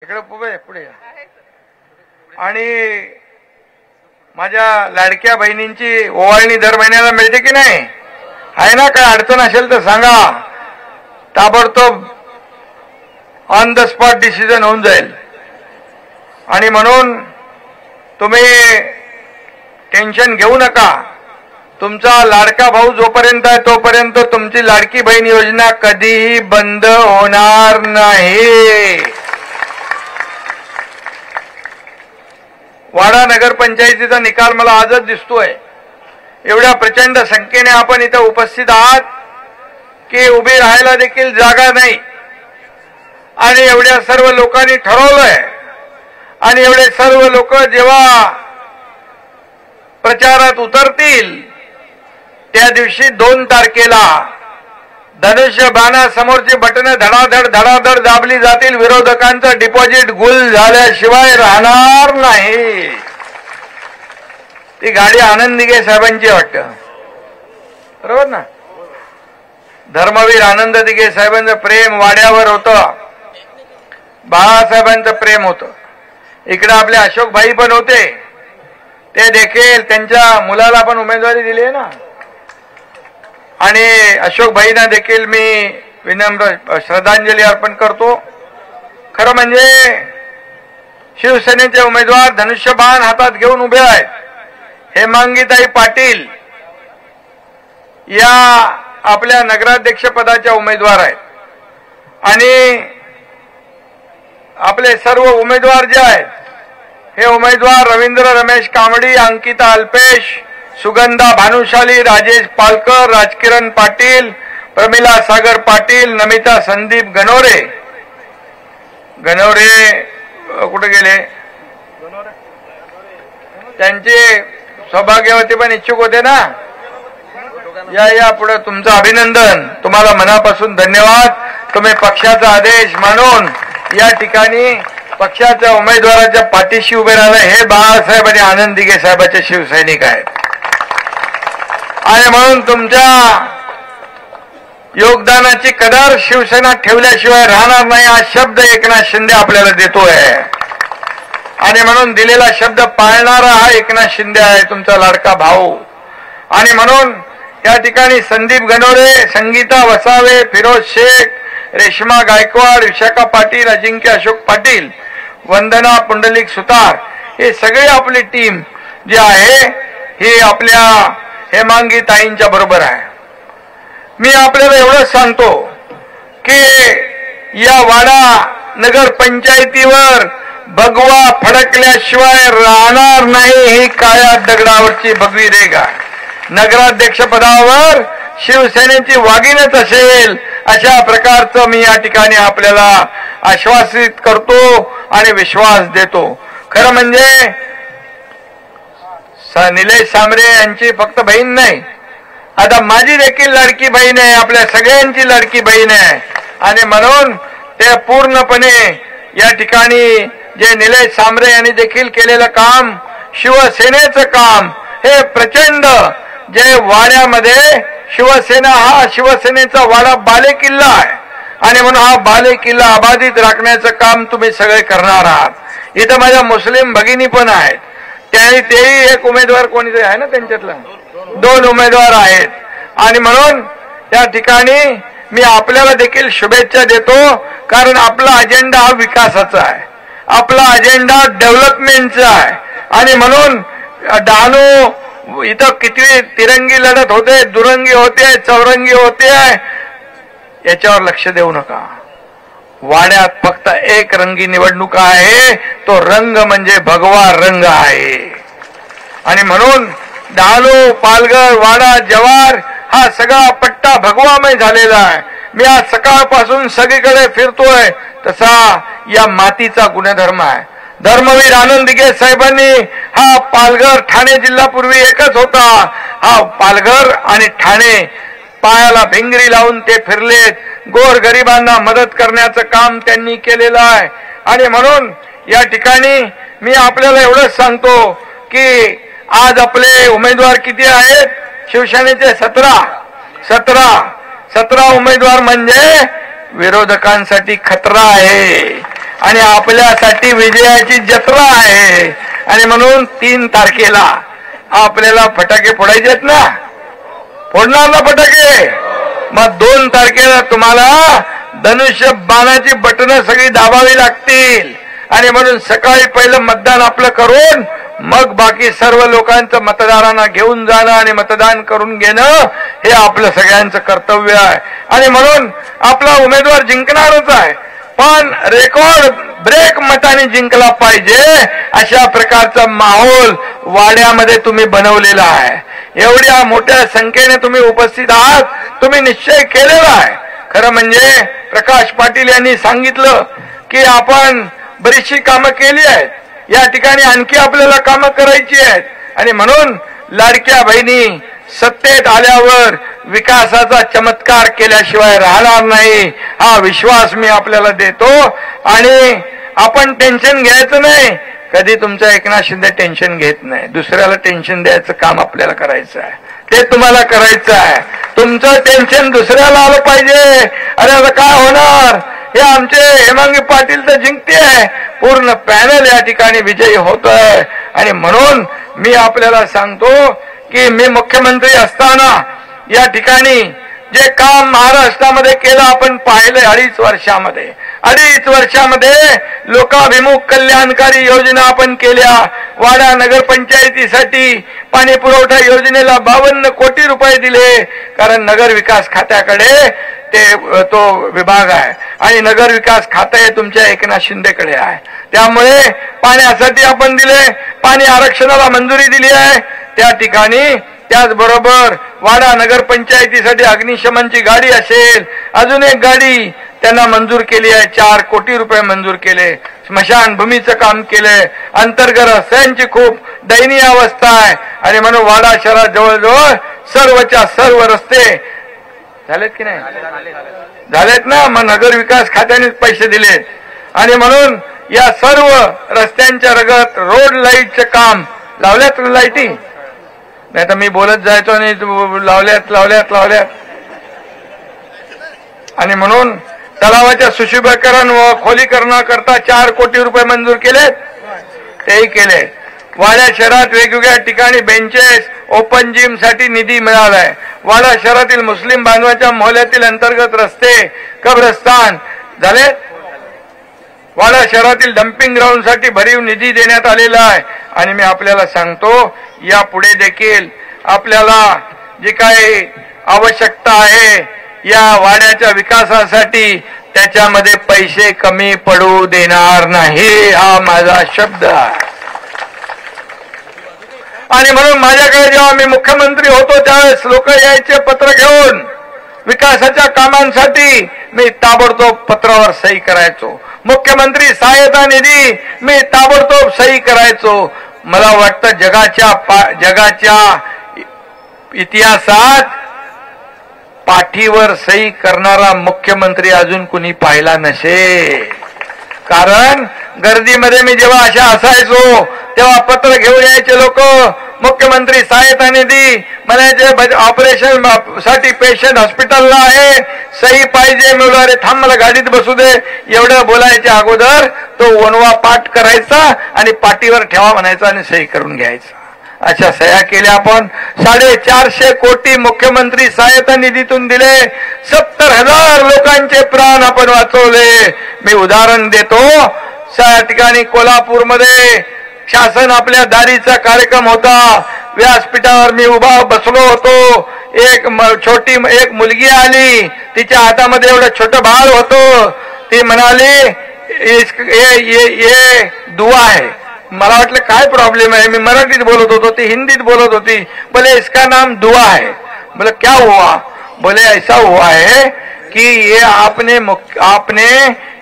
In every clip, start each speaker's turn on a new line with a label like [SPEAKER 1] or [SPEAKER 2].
[SPEAKER 1] इकडे पुढे आणि माझ्या लाडक्या बहिणींची ओवाळणी दर महिन्याला मिळते की नाही? आहे ना? काय अडचण असेल तर सांगा, ताबडतोब ऑन द स्पॉट डिसिजन होऊन जाईल. आणि म्हणून तुम्ही टेन्शन घेऊ नका. तुमचा लाडका भाऊ जोपर्यंत आहे तोपर्यंत तुमची लाडकी बहीण योजना कधीही बंद होणार नाही. वाडा नगरपंचायतीचा निकाल मला आजच दिसतोय. एवढ्या प्रचंड संख्येने आपण इथे उपस्थित आहात की उभी राहायला देखील जागा नाही. आणि एवढ्या सर्व लोकांनी ठरवलंय आणि एवढे सर्व लोक जेव्हा प्रचारात उतरतील त्या दिवशी 2 तारखेला धनुष्यबाणासमोरची बटणं धडाधड धडाधड दाबली जातील. विरोधकांचं डिपॉझिट गुल झाल्याशिवाय राहणार नाही. ती गाडी आनंद दिघे साहेबांची वाटतं, बरोबर ना? धर्मवीर आनंद दिघे साहेबांचं प्रेम वाड्यावर होतं, बाळासाहेबांचं प्रेम होतं. इकडे आपले अशोकभाई पण होते, ते देखील त्यांच्या मुलाला पण उमेदवारी दिली आहे ना. आणि अशोकभाईंना देखील मी विनम्र श्रद्धांजली अर्पण करतो. खरं म्हणजे शिवसेनेचे उमेदवार धनुष्यबाण हातात घेऊन उभे आहेत. हेमांगीताई पाटील या आपल्या नगराध्यक्ष पदाच्या उमेदवार आहेत. आणि आपले सर्व उमेदवार जे आहेत हे उमेदवार रवींद्र रमेश कामडी, अंकिता अल्पेश, सुगंधा भानुशाली, राजेश पालकर, राजकिरण पाटील, प्रमिला सागर पाटील, नमिता संदीप गणोरे कुठे गेले? त्यांचे सौभाग्यवती पण इच्छुक होते ना. या पुढे तुमचं अभिनंदन, तुम्हाला मनापासून धन्यवाद. तुम्ही पक्षाचा आदेश मानून या ठिकाणी पक्षाच्या उमेदवाराच्या पाठीशी उभे राहिलं. हे बाळासाहेब आणि आनंद दिघे साहेबांचे शिवसैनिक आहेत. आणि म्हणून तुमच्या योगदानाची कदर शिवसेना ठेवल्याशिवाय राहणार नाही हा शब्द एकनाथ शिंदे आपल्याला देतोय. आणि म्हणून दिलेला शब्द पाळणारा हा एकनाथ शिंदे आहे, तुमचा लाडका भाऊ. आणि म्हणून या ठिकाणी संदीप गणोरे, संगीता वसावे, फिरोज शेख, रेश्मा गायकवाड, विशाखा पाटील, अजिंक्य अशोक पाटील, वंदना पुंडलिक सुतार, हे सगळे आपली टीम जी आहे ही आपल्या हेमांगी ताईंच्या बरोबर आहे. मी आपल्याला एवढंच सांगतो की या वाडा नगर पंचायतीवर भगवा फडकल्याशिवाय राहणार नाही. ही काळ्या दगडावरची भगवी रेघ आहे. नगराध्यक्ष पदावर शिवसेनेची वाघीणच असेल अशा प्रकारचं मी या ठिकाणी आपल्याला आश्वासित करतो आणि विश्वास देतो. खरं म्हणजे निलेश सांबरे यांची फक्त बहीण नाही, आता माझी देखील लाडकी बहीण आहे, आपल्या सगळ्यांची लाडकी बहीण आहे. आणि म्हणून ते पूर्णपणे या ठिकाणी जे निलेश सांबरे यांनी देखील केलेलं काम, शिवसेनेचं काम, हे प्रचंड जे वाड्यामध्ये शिवसेना हा शिवसेनेचा वाडा बालेकिल्ला आहे. आणि म्हणून हा बालेकिल्ला अबाधित राखण्याचं काम तुम्ही सगळे करणार आहात. इथं माझ्या मुस्लिम भगिनी पण आहेत, तेही एक उमेदवार कोणीतरी आहे ना, त्यांच्यातला 2 उमेदवार आहेत. आणि म्हणून या ठिकाणी मी आपल्याला देखील शुभेच्छा देतो, कारण आपला अजेंडा हा विकासाचा आहे, आपला अजेंडा डेव्हलपमेंटचा आहे. आणि म्हणून डहाणू इथं किती तिरंगी लढत होते, दुरंगी होते, चौरंगी होते, याच्यावर लक्ष देऊ नका. वाड्यात फक्त एक रंगी निवडणूक आहे, तो रंग म्हणजे भगवा रंग आहे. आणि म्हणून डहाणू, पालघर, वाडा, जव्हार हा सगळा पट्टा भगवामय झालेला आहे. मी आज सकाळपासून सगळीकडे फिरतोय, तसा या मातीचा गुणधर्म आहे. धर्मवीर आनंद दिघे साहेबांनी हा पालघर ठाणे जिल्हा पूर्वी एकच होता. हा पालघर आणि ठाणे पायाला भिंगरी लावून ते फिरलेत. गोरगरिबांना मदत करण्याचं काम त्यांनी केलेलं आहे. आणि म्हणून या ठिकाणी मी आपल्याला एवढंच सांगतो की आज आपले उमेदवार किती आहेत? शिवसेनेचे 17 उमेदवार म्हणजे विरोधकांसाठी खतरा आहे. आणि आपल्यासाठी विजयाची जत्रा आहे. आणि म्हणून 3 तारखेला आपल्याला फटाके फोडायचे आहेत ना, फोडणार ना फटाके. मग 2 तारखेला तुम्हाला धनुष्य बाणाची बटणं सगळी दाबावी लागतील. आणि म्हणून सकाळी पहिलं मतदान आपलं करून मग बाकी सर्व लोकांचं मतदारांना घेऊन जाणं आणि मतदान करून घेणं हे आपलं सगळ्यांचं कर्तव्य आहे. आणि म्हणून आपला उमेदवार जिंकणारच आहे, पण रेकॉर्ड ब्रेक मताने जिंकला पाहिजे अशा प्रकारचा माहोल वाड्यामध्ये तुम्ही बनवलेला आहे. एवढ्या मोठ्या संख्येने तुम्ही उपस्थित आहात, तुम्ही निश्चय केलेला आहे. खरं म्हणजे प्रकाश पाटील यांनी सांगितलं की आपण बरीचशी कामं केली आहेत, या ठिकाणी आणखी आपल्याला कामं करायची आहेत. आणि म्हणून लाडक्या बहिणी सत्तेत आल्यावर विकासाचा चमत्कार केल्याशिवाय राहणार नाही, हा विश्वास मी आपल्याला देतो. आणि आपण टेन्शन घ्यायचं नाही. कधी तुमचा एकनाथ शिंदे टेन्शन घेत नाही, दुसऱ्याला टेन्शन द्यायचं काम आपल्याला करायचं आहे, ते तुम्हाला करायचं आहे. तुमचं टेन्शन दुसऱ्याला आलं पाहिजे. अरे आता काय होणार, हे आमचे हेमांगी पाटील तर जिंकते, पूर्ण पॅनल या ठिकाणी विजयी होतोय. आणि म्हणून मी आपल्याला सांगतो की मी मुख्यमंत्री असताना या ठिकाणी जे काम महाराष्ट्रामध्ये केलं आपण पाहिलंय. 2.5 वर्षामध्ये लोकाभिमुख कल्याणकारी योजना आपण केल्या. वाडा नगरपंचायतीसाठी पाणी पुरवठा योजनेला 52 कोटी रुपये दिले, कारण नगर विकास खात्याकडे तो विभाग आहे आणि नगर विकास खातं हे तुमच्या एकनाथ शिंदेकडे आहे. त्यामुळे पाण्यासाठी आपण दिले, पाणी आरक्षणाला मंजुरी दिली आहे त्या ठिकाणी. त्याचबरोबर वाडा नगरपंचायतीसाठी अग्निशमनची गाडी असेल, अजून एक गाडी त्यांना मंजूर केली आहे, 4 कोटी रुपये मंजूर केले. स्मशानभूमीचं काम केलंय. अंतर्गत रस्त्यांची खूप दयनीय अवस्था आहे. आणि म्हणून वाडा शहरात जवळजवळ सर्वच्या सर्व रस्ते झालेत की नाही, झालेत ना. मग नगर विकास खात्याने पैसे दिलेत. आणि म्हणून या सर्व रस्त्यांच्या रगत रोड लाईटचं काम लावल्यात. लाईटी नाही तर मी बोलत जायचो आणि लावल्यात. आणि म्हणून तलावाच्या सुशोभीकरण व खोलीकरणाकरता 4 कोटी रुपये मंजूर केलेत, तेही केले. वाडा शहरात वेगवेगळ्या ठिकाणी बेंचेस, ओपन जिम साठी निधी मिळालाय. वाडा शहरातील मुस्लिम बांधवांच्या मोहल्ल्यातील अंतर्गत रस्ते, कब्रस्तान झालेत. वाडा शहरातील डम्पिंग ग्राउंड साठी भरीव निधी देण्यात आलेला आहे. आणि मी आपल्याला सांगतो यापुढे देखील आपल्याला जी काही आवश्यकता आहे या वाड्याच्या विकासासाठी त्याच्यामध्ये पैसे कमी पडू देणार नाही, हा माझा शब्द आहे. आणि म्हणून माझ्याकडे जेव्हा मी मुख्यमंत्री होतो त्यावेळेस लोक यायचे पत्र घेऊन विकासाच्या कामांसाठी, मी ताबडतोब पत्रावर सही करायचो. मुख्यमंत्री सहायता निधी मी ताबडतोब सही करायचो. मला वाटतं जगाच्या इतिहासात पाठीवर सही करणारा मुख्यमंत्री अजून कुणी पाहिला नसेल. कारण गर्दीमध्ये मी जेव्हा असायचो तेव्हा पत्र घेऊन यायचे लोक, मुख्यमंत्री सहायता निधी म्हणायचे, ऑपरेशन साठी पेशंट हॉस्पिटलला आहे, सही पाहिजे. मी अरे थांब मला गाडीत बसू दे. एवढं बोलायच्या अगोदर तो वनवा पाठ करायचा आणि पाठीवर ठेवा म्हणायचा आणि सही करून घ्यायचा. अशा सह्या केल्या आपण. 450 कोटी मुख्यमंत्री सहायता निधीतून दिले. 70,000 लोकांचे प्राण आपण वाचवले. मी उदाहरण देतो, त्या ठिकाणी कोल्हापूरमध्ये शासन आपल्या दारीचा कार्यक्रम होता. व्यासपीठावर मी उभा बसलो होतो. एक मुलगी आली, तिच्या हातामध्ये एवढं छोटं बाळ होतं. ती म्हणाली ये दुआ है. मला वाटलं काय प्रॉब्लेम है. मी मराठीत बोलत होतो, ती हिंदीत बोलत होती. बोले इसका नाम दुआ है. बोले क्या हुआ. बोले ऐसा हुआ है कि ये आपने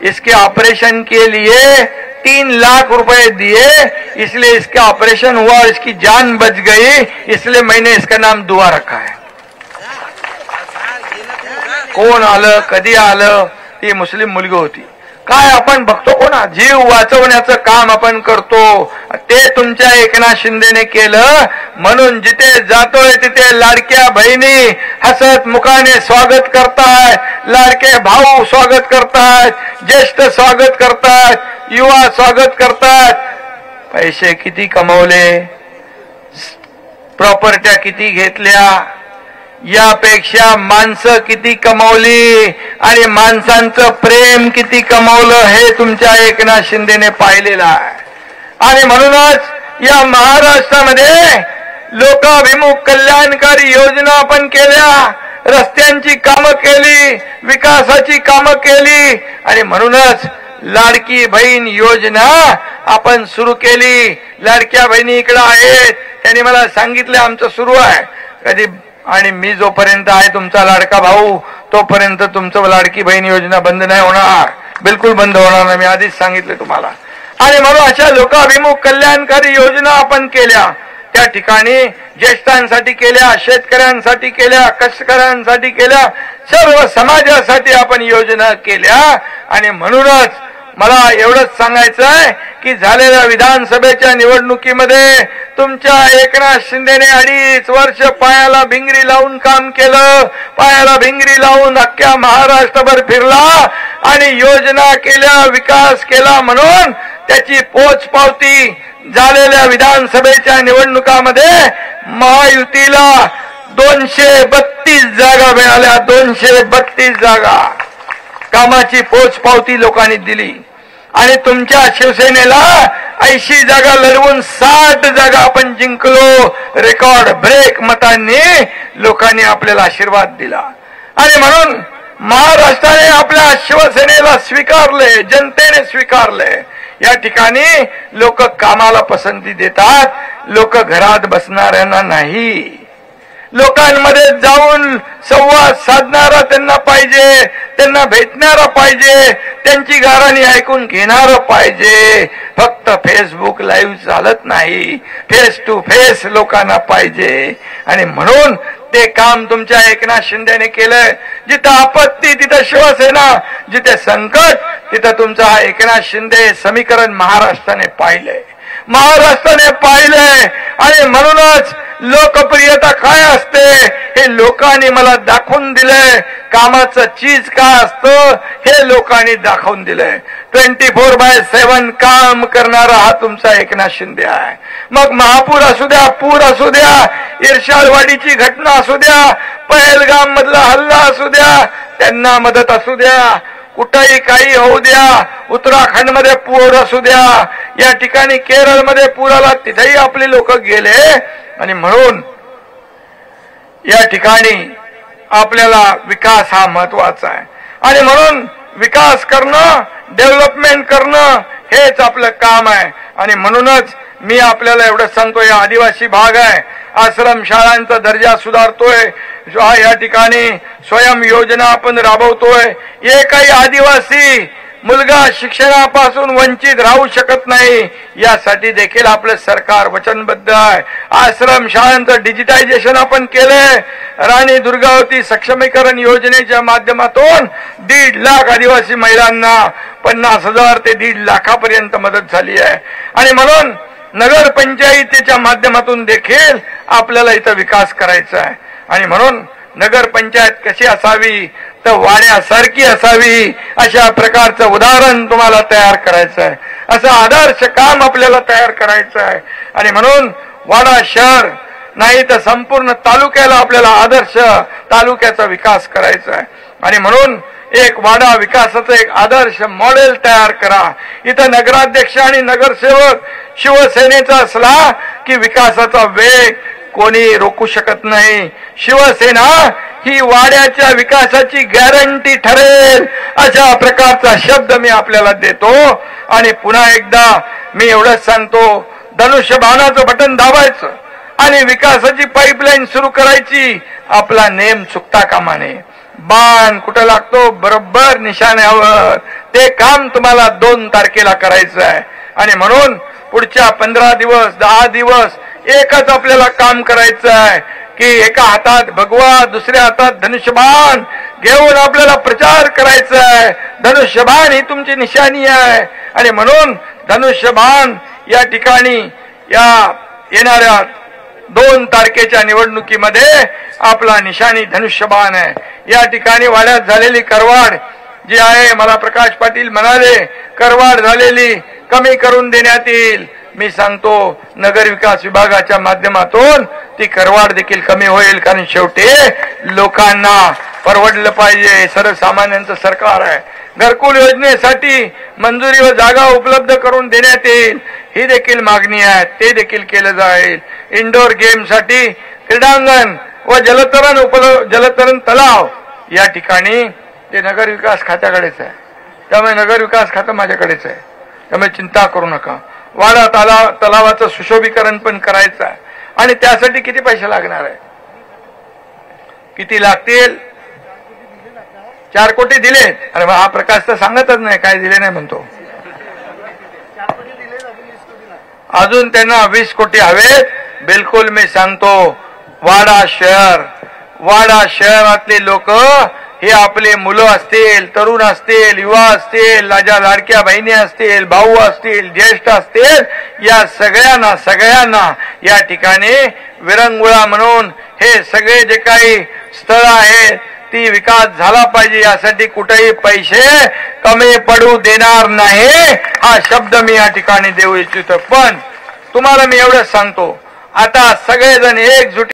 [SPEAKER 1] इसके ऑपरेशन के लिए 3 लाख रुपए दिए, इसलिए इसका ऑपरेशन हुआ और इसकी जान बच गई, इसलिए मैंने इसका नाम दुआ रखा है. कोण आलं, कधी आलं, ती मुस्लिम मुलगी होती. काय आपण बघतो कोणा जीव वाचवण्याचं काम आपण करतो ते तुमच्या एकनाथ शिंदेने केलं म्हणून जिथे जातोय तिथे लाडक्या बहिणी हसत मुखाने स्वागत करतायत, लाडके भाऊ स्वागत करतायत, ज्येष्ठ स्वागत करतायत, युवा स्वागत करतायत. पैसे किती कमवले, प्रॉपर्ट्या किती घेतल्या, यापेक्षा माणसं किती कमावली आणि माणसांचं प्रेम किती कमावलं हे तुमच्या एकनाथ शिंदेने पाहिलेलं आहे. आणि म्हणूनच या महाराष्ट्रामध्ये लोकाभिमुख कल्याणकारी योजना आपण केल्या, रस्त्यांची कामं केली, विकासाची कामं केली आणि म्हणूनच लाडकी बहीण योजना आपण सुरू केली. लाडक्या बहिणी इकडे आहेत, त्यांनी मला सांगितलं आमचं सुरू आहे कधी, आणि मी जोपर्यंत आहे तुमचा लाडका भाऊ तोपर्यंत तुमचं लाडकी बहीण योजना बंद नाही होणार, बिलकुल बंद होणार नाही, मी आधीच सांगितलं तुम्हाला. आणि म्हणून अशा लोकाभिमुख कल्याणकारी योजना आपण केल्या, त्या ठिकाणी ज्येष्ठांसाठी केल्या, शेतकऱ्यांसाठी केल्या, कष्टकऱ्यांसाठी केल्या, सर्व समाजासाठी आपण योजना केल्या. आणि म्हणूनच मला एवढंच सांगायचं आहे की झालेल्या विधानसभेच्या निवडणुकीमध्ये तुमच्या एकनाथ शिंदेने 2.5 वर्ष पायाला भिंगरी लावून काम केलं, पायाला भिंगरी लावून अख्ख्या महाराष्ट्रभर फिरला आणि योजना केल्या, विकास केला. म्हणून त्याची पोचपावती झालेल्या विधानसभेच्या निवडणुकामध्ये महायुतीला 232 जागा मिळाल्या, 232 जागा कामाची पोचपावती लोकांनी दिली. आणि तुमच्या शिवसेनेला 80 जागा लढवून 60 जागा आपण जिंकलो, रेकॉर्ड ब्रेक मतांनी लोकांनी आपल्याला आशीर्वाद दिला. आणि म्हणून महाराष्ट्राने आपल्या शिवसेनेला स्वीकारले, जनतेने स्वीकारले. या ठिकाणी लोक कामाला पसंती देतात, लोक घरात बसणाऱ्यांना नाही. लोकांमध्ये जाऊन संवाद साधणारा त्यांना पाहिजे, त्यांना भेटणारा पाहिजे, त्यांची गाराणी ऐकून घेणारं पाहिजे. फक्त फेसबुक लाईव्ह चालत नाही, फेस टू फेस लोकांना पाहिजे. आणि म्हणून ते काम तुमच्या एकनाथ शिंदेने केलंय. जिथं आपत्ती तिथं शिवसेना, जिथे संकट तिथं तुमचा एकनाथ शिंदे समीकरण महाराष्ट्राने पाहिलंय, महाराष्ट्राने पाहिलंय. आणि म्हणूनच लोकप्रियता काय असते हे लोकांनी मला दाखवून दिलंय. कामाचं चीज काय असतं हे लोकांनी दाखवून दिलंय. 24/7 काम करणारा हा तुमचा एकनाथ शिंदे आहे. मग महापूर असू द्या, पूर असू द्या, इर्शालवाडीची घटना असू द्या, पहलगाम मधला हल्ला असू द्या, त्यांना मदत असू द्या, कुठेही काही होऊ द्या, उत्तराखंड मध्ये पूर असू द्या, या ठिकाणी केरळमध्ये पूर आला तिथेही आपले लोक गेले. आणि म्हणून या ठिकाणी आपल्याला विकास हा महत्वाचा आहे. आणि म्हणून विकास करणं, डेव्हलपमेंट करणं हेच आपलं काम आहे. आणि म्हणूनच मी आपल्याला एवढं सांगतो, या आदिवासी भाग आहे, आश्रम शाळांचा दर्जा सुधारतोय, या ठिकाणी स्वयं योजना आपण राबवतोय. एकही आदिवासी मुलगा शिक्षणापासून वंचित राहू शकत नाही, यासाठी देखील आपलं सरकार वचनबद्ध आहे. आश्रम शाळांचं डिजिटायझेशन आपण केलंय. राणी दुर्गावती सक्षमीकरण योजनेच्या माध्यमातून 1.5 लाख आदिवासी महिलांना 50,000 ते 1.5 लाखापर्यंत मदत झाली आहे. आणि म्हणून नगर पंचायतीच्या माध्यमातून देखील आपल्याला इथं विकास करायचा आहे. आणि म्हणून नगर पंचायत कशी असावी तर वाड्यासारखी असावी, अशा प्रकारचं उदाहरण तुम्हाला तयार करायचं आहे, असं आदर्श काम आपल्याला तयार करायचं आहे. आणि म्हणून वाडा शहर नाही तर संपूर्ण तालुक्याला आपल्याला आदर्श तालुक्याचा विकास करायचा आहे. आणि म्हणून एक वाडा विकासाचं एक आदर्श मॉडेल तयार करा. इथं नगराध्यक्ष आणि नगरसेवक शिवसेनेचा असला की विकासाचा वेग कोणी रोखू शकत नाही. शिवसेना ही वाड्याच्या विकासाची गॅरंटी ठरेल, अशा प्रकारचा शब्द मी आपल्याला देतो. आणि पुन्हा एकदा मी एवढंच सांगतो, धनुष्यबाणाचं बटन दाबायचं आणि विकासाची पाईपलाईन सुरू करायची. आपला नेम चुकता कामा नये. बाण कुठं लागतो बरोबर निशाण्यावर. ते काम तुम्हाला 2 तारखेला करायचं आहे. आणि म्हणून पुढच्या 15 दिवस 10 दिवस एकच आपल्याला काम करायचं आहे की एका हातात भगवा, दुसऱ्या हातात धनुष्यबाण घेऊन आपल्याला प्रचार करायचा आहे. धनुष्यबाण ही तुमची निशाणी आहे आणि म्हणून धनुष्यबाण या ठिकाणी या येणाऱ्या 2 तारखेच्या निवडणुकीमध्ये आपला निशाणी धनुष्यबाण आहे. या ठिकाणी वाड्यात झालेली करवाढ जी आहे, मला प्रकाश पाटील म्हणाले करवाढ झालेली कमी करून देण्यात येईल. मी सांगतो नगर विकास विभागाच्या माध्यमातून ती करवाढ देखील कमी होईल, कारण शेवटी लोकांना परवडलं पाहिजे. सर्वसामान्यांचं सरकार आहे. घरकुल योजनेसाठी मंजुरी व जागा उपलब्ध करून देण्यात येईल, ही देखील मागणी आहे, ते देखील केलं जाईल. इंडोर गेमसाठी क्रीडांगण व जलतरण तलाव या ठिकाणी ते नगर विकास खात्याकडेच आहे. त्यामुळे नगर विकास खातं माझ्याकडेच आहे. त्यामुळे चिंता करू नका. वाडा तलावाचं सुशोभीकरण पण करायचं आहे आणि त्यासाठी किती पैसे लागणार आहे, किती लागतील? 4 कोटी दिले. अरे हा प्रकाश तर सांगतच नाही काय दिले नाही म्हणतो. अजून त्यांना 20 कोटी हवेत. बिलकुल मी सांगतो वाडा शहरातले लोक हे आपले मुलं असतील, तरुण असतील, युवा असतील, लाडक्या बहिणी असतील, भाऊ असतील, ज्येष्ठ असतील, या सगळ्यांना या ठिकाणी विरंगुळा म्हणून हे सगळे जे काही स्थळ आहेत ती विकास झाला पाहिजे, यासाठी कुठेही पैसे कमी पडू देणार नाही, हा शब्द मी या ठिकाणी देऊ इच्छितो. पण तुम्हाला मी एवढंच सांगतो, आता सगळेजण एकजुट